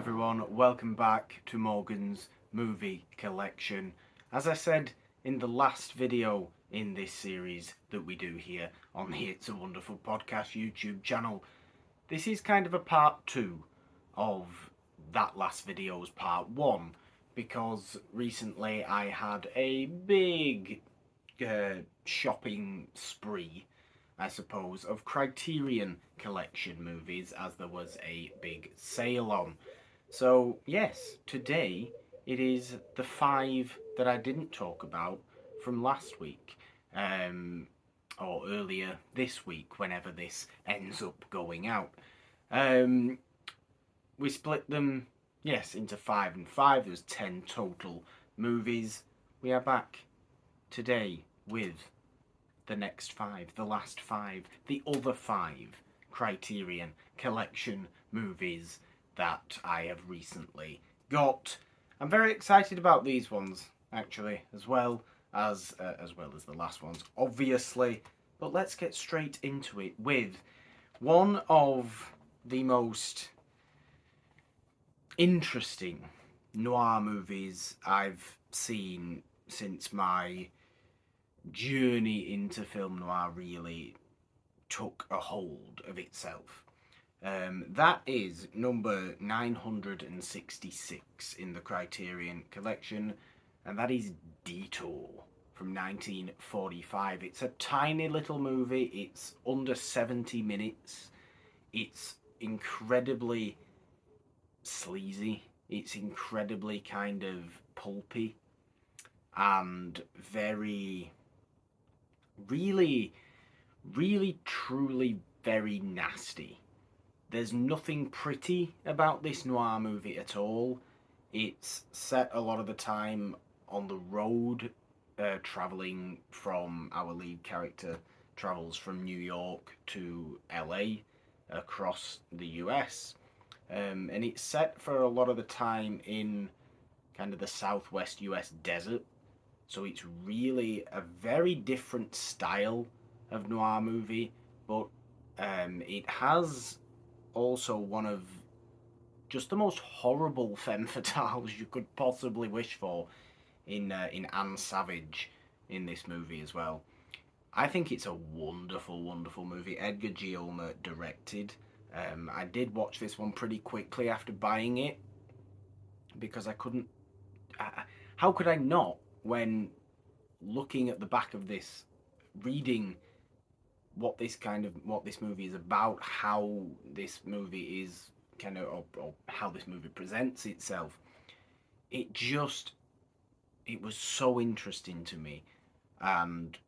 everyone, welcome back to Morgan's movie collection. As I said in the last video in this series that we do here on the It's a Wonderful Podcast YouTube channel, this is kind of a part 2 of that last video's part 1, because recently I had a big shopping spree, I suppose, of Criterion Collection movies, as there was a big sale on. So yes, today it is the 5 that I didn't talk about from last week, or earlier this week, whenever this ends up going out. We split them, yes, into 5 and 5. There's 10 total movies. We are back today with the next 5, the last 5, the other 5 Criterion Collection movies that I have recently got. I'm very excited about these ones, actually, as well as the last ones, obviously. But let's get straight into it with one of the most interesting noir movies I've seen since my journey into film noir really took a hold of itself. That is number 966 in the Criterion Collection, and that is Detour from 1945. It's a tiny little movie. It's under 70 minutes. It's incredibly sleazy. It's incredibly kind of pulpy and very, really, truly very nasty. There's nothing pretty about this noir movie at all. It's set a lot of the time on the road, travelling from, our lead character travels from New York to LA across the US. And it's set for a lot of the time in kind of the southwest US desert. So it's really a very different style of noir movie, but it has also one of just the most horrible femme fatales you could possibly wish for in Anne Savage in this movie as well. I think it's a wonderful, wonderful movie. Edgar Guillemot directed. I did watch this one pretty quickly after buying it, because I couldn't... how could I not, when looking at the back of this, reading what this movie is about, how this movie is kind of, or how this movie presents itself. It was so interesting to me, and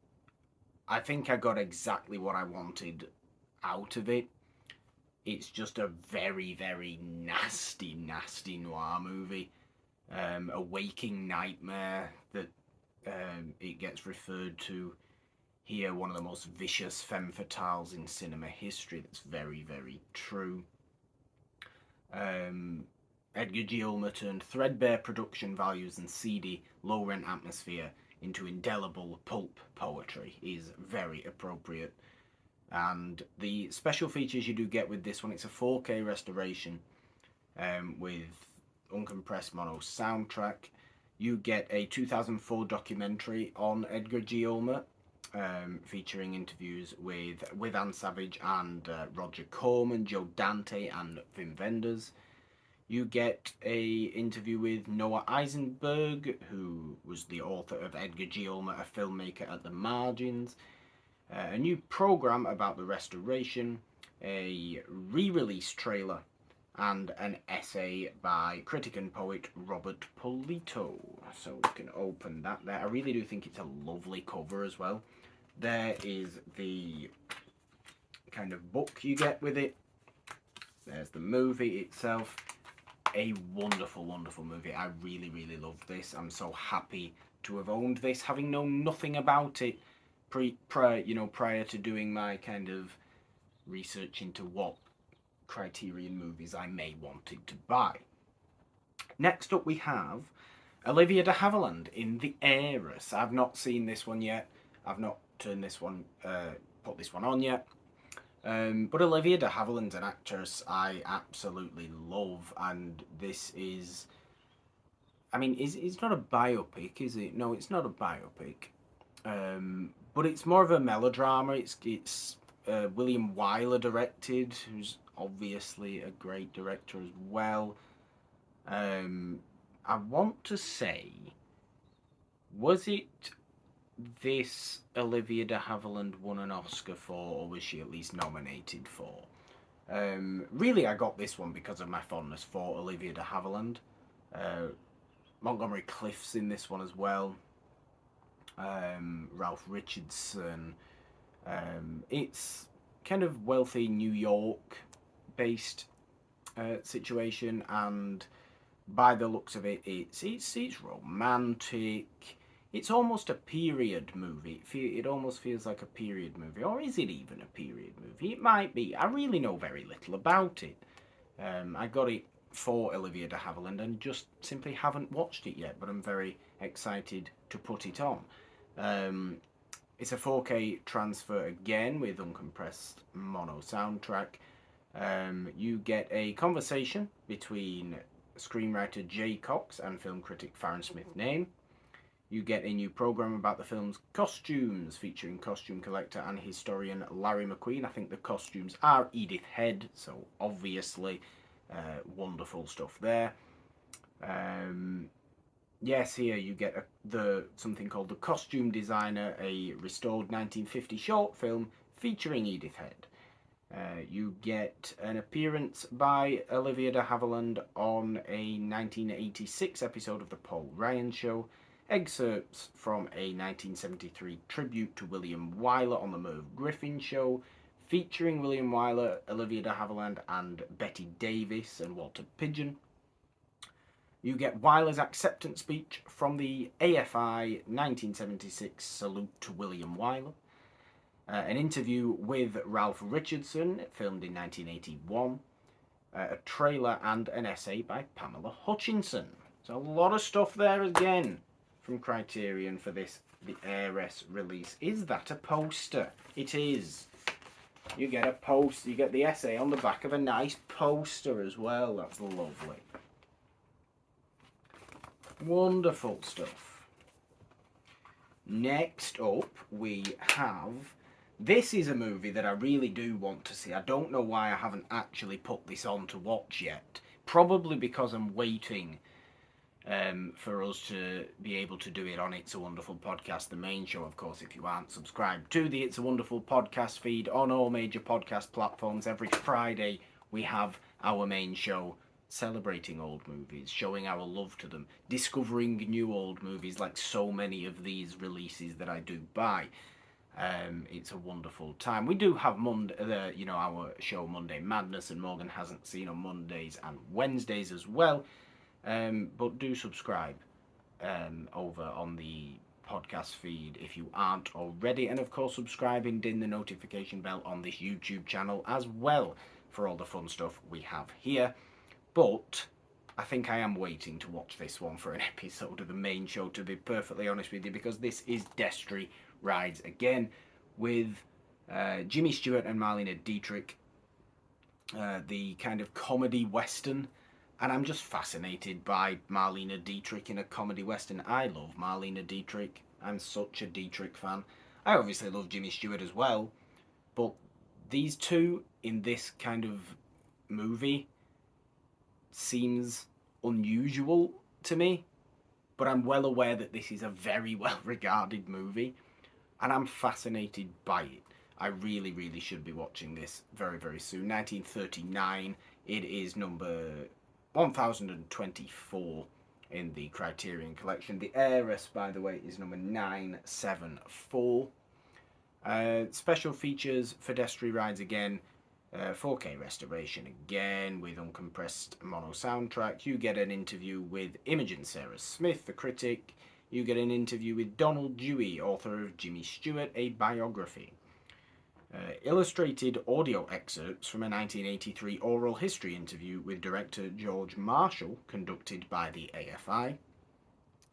I think I got exactly what I wanted out of it. It's just a very, very nasty, nasty noir movie. A waking nightmare that it gets referred to here, one of the most vicious femme fatales in cinema history. That's very, very true. Edgar Guillemot turned threadbare production values and seedy, low-rent atmosphere into indelible pulp poetry. Is very appropriate. And the special features you do get with this one, it's a 4K restoration with uncompressed mono soundtrack. You get a 2004 documentary on Edgar Guillemot, featuring interviews with Anne Savage and Roger Corman, Joe Dante and Wim Wenders. You get a interview with Noah Eisenberg, who was the author of Edgar Guillemot, a filmmaker at the margins. A new program about the restoration, a re-release trailer, and an essay by critic and poet Robert Polito. So we can open that there. I really do think it's a lovely cover as well. There is the kind of book you get with it. There's the movie itself. A wonderful, wonderful movie. I really, really loved this. I'm so happy to have owned this, having known nothing about it prior to doing my kind of research into what Criterion movies I may wanted to buy. Next up we have Olivia de Havilland in The Heiress. I've not seen this one yet. I've not turned this one, put this one on yet. But Olivia de Havilland's an actress I absolutely love, and this is. I mean, it's not a biopic, is it? No, it's not a biopic. But it's more of a melodrama. It's William Wyler directed, who's obviously a great director as well. Um, I want to say, was it this Olivia de Havilland won an Oscar for, or was she at least nominated for? Really, I got this one because of my fondness for Olivia de Havilland. Uh, Montgomery Clift's in this one as well. Ralph Richardson. It's kind of wealthy New York based situation, and by the looks of it, it's romantic. It's almost a period movie. It almost feels like a period movie, or is it even a period movie? It might be. I really know very little about it. I got it for Olivia de Havilland and just simply haven't watched it yet, but I'm very excited to put it on. Um, it's a 4K transfer again with uncompressed mono soundtrack. You get a conversation between screenwriter Jay Cox and film critic Farron Smith-Name. You get a new program about the film's costumes, featuring costume collector and historian Larry McQueen. I think the costumes are Edith Head, so obviously wonderful stuff there. Yes, here you get something called The Costume Designer, a restored 1950 short film featuring Edith Head. You get an appearance by Olivia de Havilland on a 1986 episode of The Paul Ryan Show, excerpts from a 1973 tribute to William Wyler on The Merv Griffin Show, featuring William Wyler, Olivia de Havilland, and Betty Davis and Walter Pidgeon. You get Wyler's acceptance speech from the AFI 1976 Salute to William Wyler. An interview with Ralph Richardson, filmed in 1981. A trailer and an essay by Pamela Hutchinson. So a lot of stuff there again from Criterion for this, the Heiress release. Is that a poster? It is. You get a poster. You get the essay on the back of a nice poster as well. That's lovely. Wonderful stuff. Next up, we have... This is a movie that I really do want to see. I don't know why I haven't actually put this on to watch yet. Probably because I'm waiting for us to be able to do it on It's a Wonderful Podcast, the main show, of course, if you aren't subscribed to the It's a Wonderful Podcast feed on all major podcast platforms. Every Friday we have our main show celebrating old movies, showing our love to them, discovering new old movies like so many of these releases that I do buy. It's a wonderful time. We do have our show Monday Madness, and Morgan Hasn't Seen on Mondays and Wednesdays as well. But do subscribe over on the podcast feed if you aren't already, and of course subscribe and ding the notification bell on this YouTube channel as well for all the fun stuff we have here. But I think I am waiting to watch this one for an episode of the main show, to be perfectly honest with you, because this is Destry Rides Again with Jimmy Stewart and Marlene Dietrich, the kind of comedy western. And I'm just fascinated by Marlene Dietrich in a comedy western. I love Marlene Dietrich. I'm such a Dietrich fan. I obviously love Jimmy Stewart as well. But these two in this kind of movie seems unusual to me. But I'm well aware that this is a very well regarded movie. And I'm fascinated by it. I really, really should be watching this very, very soon. 1939. It is number 1024 in the Criterion Collection. The Heiress, by the way, is number 974. Special features for Destry Rides Again. 4K restoration again with uncompressed mono soundtrack. You get an interview with Imogen Sarah Smith, the critic. You get an interview with Donald Dewey, author of Jimmy Stewart, a biography. Illustrated audio excerpts from a 1983 oral history interview with director George Marshall, conducted by the AFI.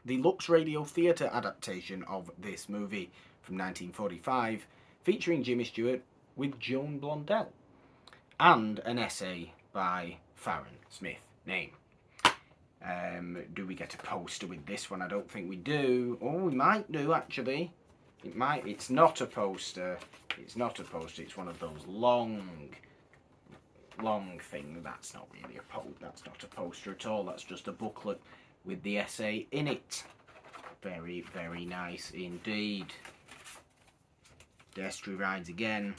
The Lux Radio Theatre adaptation of this movie from 1945, featuring Jimmy Stewart, with Joan Blondell, and an essay by Farron Smith. Name. Do we get a poster with this one? I don't think we do. Oh, we might do, actually. It might. It's not a poster. It's not a poster. It's one of those long thing. That's not really that's not a poster at all. That's just a booklet with the essay in it. Very, very nice indeed. Destry rides again.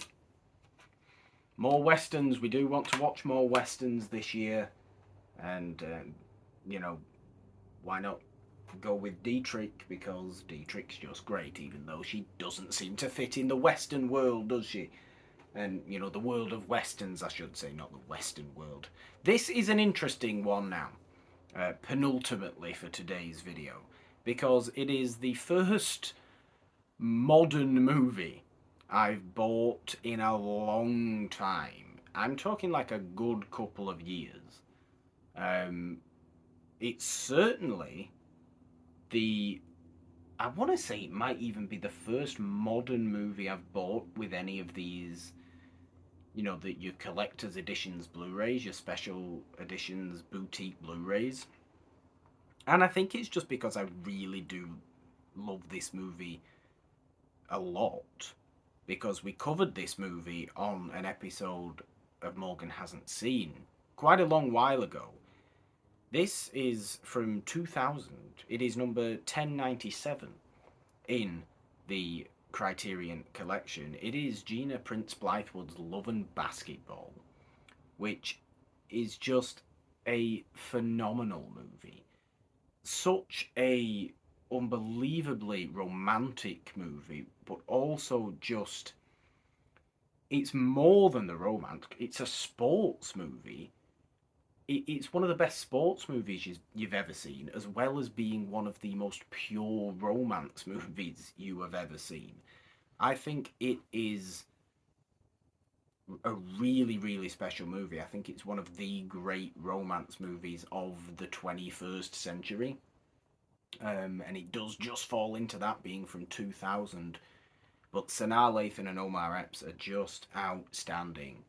More westerns. We do want to watch more westerns this year, and you know, why not go with Dietrich, because Dietrich's just great, even though she doesn't seem to fit in the western world, does she? And, you know, the world of westerns, I should say, not the western world. This is an interesting one now, penultimately for today's video, because it is the first modern movie I've bought in a long time. I'm talking like a good couple of years. It's certainly I want to say it might even be the first modern movie I've bought with any of these, you know, your collector's editions Blu-rays, your special editions boutique Blu-rays. And I think it's just because I really do love this movie a lot, because we covered this movie on an episode of Morgan Hasn't Seen quite a long while ago. This is from 2000. It is number 1097 in the Criterion Collection. It is Gina Prince-Blythwood's Love and Basketball, which is just a phenomenal movie. Such a unbelievably romantic movie, but also just, it's more than the romance. It's a sports movie. It's one of the best sports movies you've ever seen, as well as being one of the most pure romance movies you have ever seen. I think it is a really, really special movie. I think it's one of the great romance movies of the 21st century. And it does just fall into that, being from 2000. But Sanaa Lathan and Omar Epps are just outstanding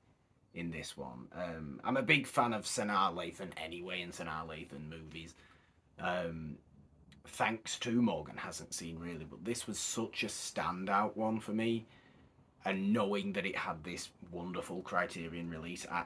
in this one. I'm a big fan of Sanaa Lathan anyway, and Sanaa Lathan movies. Thanks to Morgan Hasn't Seen, really, but this was such a standout one for me. And knowing that it had this wonderful Criterion release, I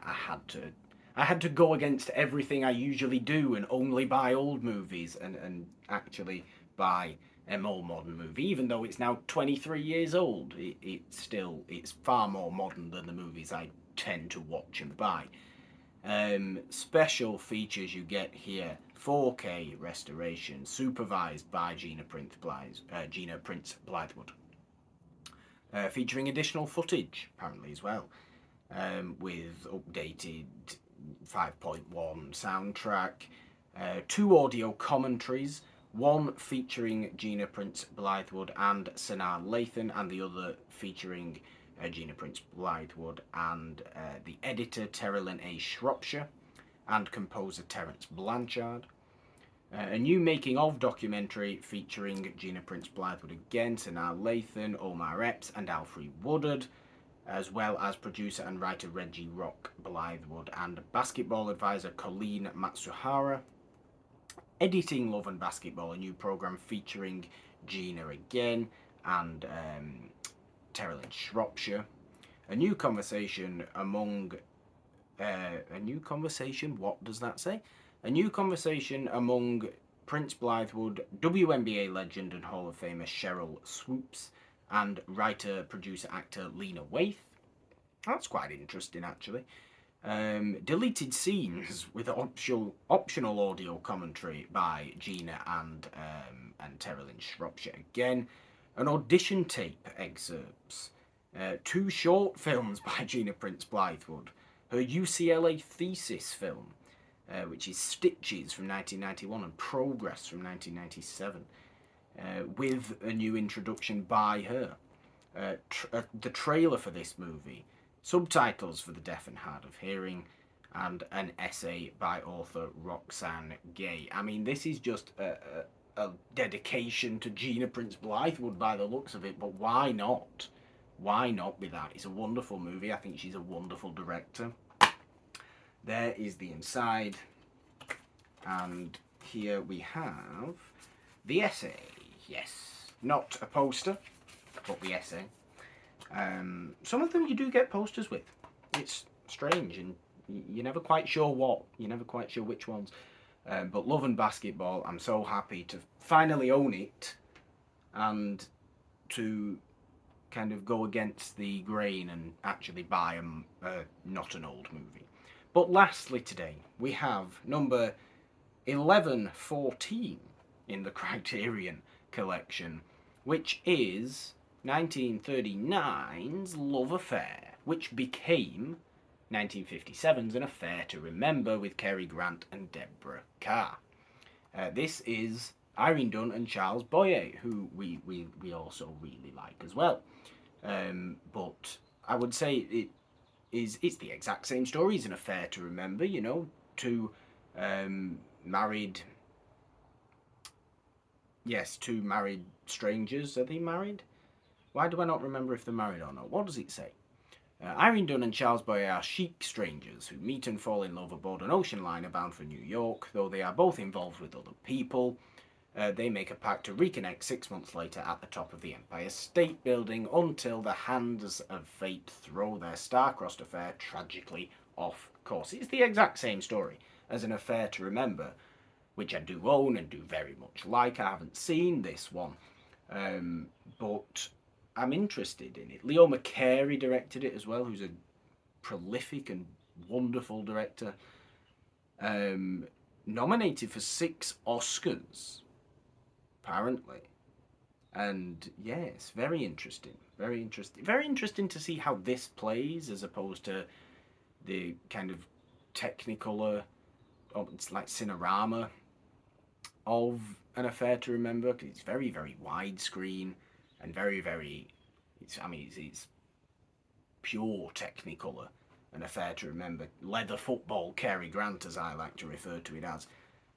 had to go against everything I usually do and only buy old movies and actually buy a more modern movie. Even though it's now 23 years old, it's far more modern than the movies I tend to watch and buy. Special features you get here: 4K restoration, supervised by Gina Prince-Blythwood, featuring additional footage apparently as well, with updated 5.1 soundtrack, 2 audio commentaries, one featuring Gina Prince-Blythwood and Sanaa Lathan, and the other featuring Gina Prince-Blythwood and the editor Terrelyn A. Shropshire and composer Terence Blanchard. A new making-of documentary featuring Gina Prince-Blythwood again, Sanaa Lathan, Omar Epps and Alfre Woodard, as well as producer and writer Reggie Rock Blythwood and basketball advisor Colleen Matsuhara. Editing Love and Basketball, a new program featuring Gina again and Terrelyn Shropshire. A new conversation among what does that say? A new conversation among Prince-Blythwood, WNBA legend and Hall of Famer Cheryl Swoops, and writer, producer, actor Lena Waithe. That's quite interesting, actually. Deleted scenes with optional audio commentary by Gina and Terrelyn Shropshire again. An audition tape excerpts. 2 short films by Gina Prince-Blythwood. Her UCLA thesis film, which is Stitches from 1991 and Progress from 1997, with a new introduction by her. The trailer for this movie, subtitles for the deaf and hard of hearing, and an essay by author Roxane Gay. I mean, this is just a dedication to Gina Prince-Blythwood by the looks of it, but why not? why not be that? It's a wonderful movie. I think she's a wonderful director. There is the inside. And here we have the essay. Yes, not a poster, but the essay. Some of them you do get posters with. It's strange, and you're never quite sure what. You're never quite sure which ones. But Love and Basketball, I'm so happy to finally own it and to kind of go against the grain and actually buy not an old movie. But lastly today, we have number 1114 in the Criterion Collection, which is 1939's Love Affair, which became 1957's An Affair to Remember with Cary Grant and Deborah Kerr. This is Irene Dunne and Charles Boyer, who we also really like as well. But I would say it's the exact same story. It's An Affair to Remember, you know, two married strangers. Are they married? Why do I not remember if they're married or not? What does it say? Irene Dunne and Charles Boyer are chic strangers who meet and fall in love aboard an ocean liner bound for New York. Though they are both involved with other people, they make a pact to reconnect 6 months later at the top of the Empire State Building until the hands of fate throw their star-crossed affair tragically off course. It's the exact same story as An Affair to Remember, which I do own and do very much like. I haven't seen this one, but I'm interested in it. Leo McCarey directed it as well, who's a prolific and wonderful director. Nominated for 6 Oscars, apparently. And yes, very interesting. Very interesting. Very interesting to see how this plays as opposed to the kind of technicolor, it's like cinerama of An Affair to Remember, because it's very, very widescreen and very, very, it's pure technicolor. An Affair to Remember, leather football Cary Grant, as I like to refer to it as.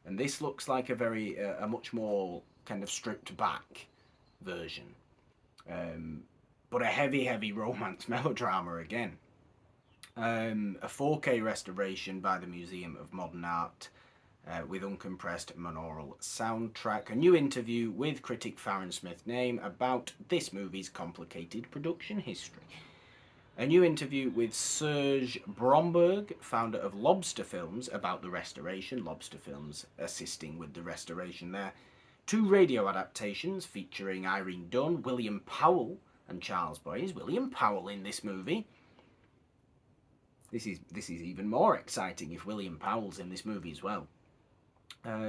And this looks like a much more kind of stripped back version. But a heavy romance melodrama again. A 4K restoration by the Museum of Modern Art with uncompressed monaural soundtrack. A new interview with critic Farron Smith-Name about this movie's complicated production history. A new interview with Serge Bromberg, founder of Lobster Films, about the restoration. Lobster Films assisting with the restoration there. 2 radio adaptations featuring Irene Dunne, William Powell, and Charles Boyer. Is William Powell in this movie? This is even more exciting if William Powell's in this movie as well.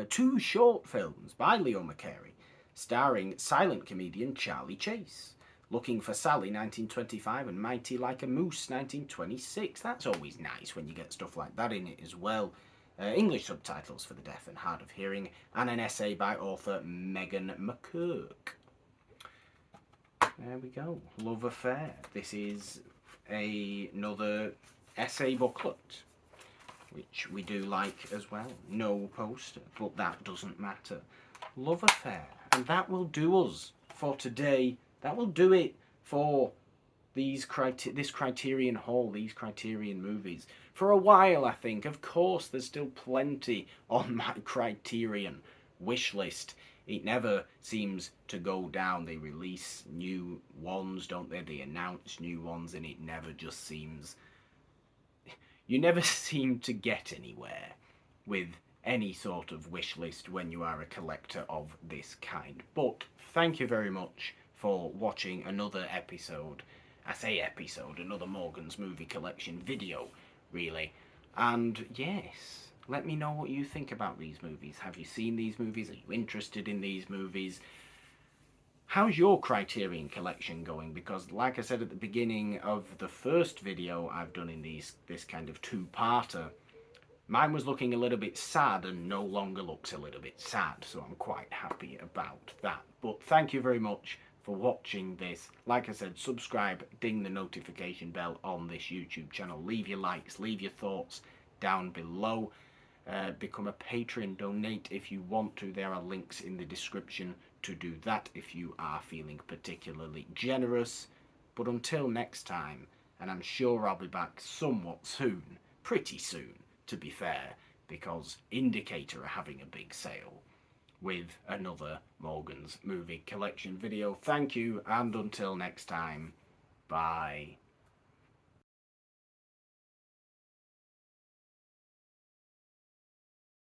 2 short films by Leo McCarey, starring silent comedian Charlie Chase. Looking for Sally, 1925, and Mighty Like a Moose, 1926. That's always nice when you get stuff like that in it as well. English subtitles for the deaf and hard of hearing, and an essay by author Megan McCurk. There we go. Love Affair. This is another essay booklet, which we do like as well. No poster, but that doesn't matter. Love Affair. And that will do us for today. That will do it for this Criterion Hall, these Criterion movies. For a while, I think. Of course, there's still plenty on my Criterion wish list. It never seems to go down. They release new ones, don't they? They announce new ones, and it never just seems... You never seem to get anywhere with any sort of wish list when you are a collector of this kind. But thank you very much for watching another episode. I say episode, another Morgan's Movie Collection video, really. And yes, let me know what you think about these movies. Have you seen these movies? Are you interested in these movies? How's your Criterion collection going? Because like I said at the beginning of the first video I've done in this kind of 2-parter, mine was looking a little bit sad and no longer looks a little bit sad, so I'm quite happy about that. But thank you very much for watching this. Like I said, subscribe, ding the notification bell on this YouTube channel. Leave your likes, leave your thoughts down below. Become a patron, donate if you want to. There are links in the description to do that if you are feeling particularly generous. But until next time, and I'm sure I'll be back somewhat soon, pretty soon, to be fair, because Indicator are having a big sale with another Morgan's Movie Collection video. Thank you, and until next time, bye.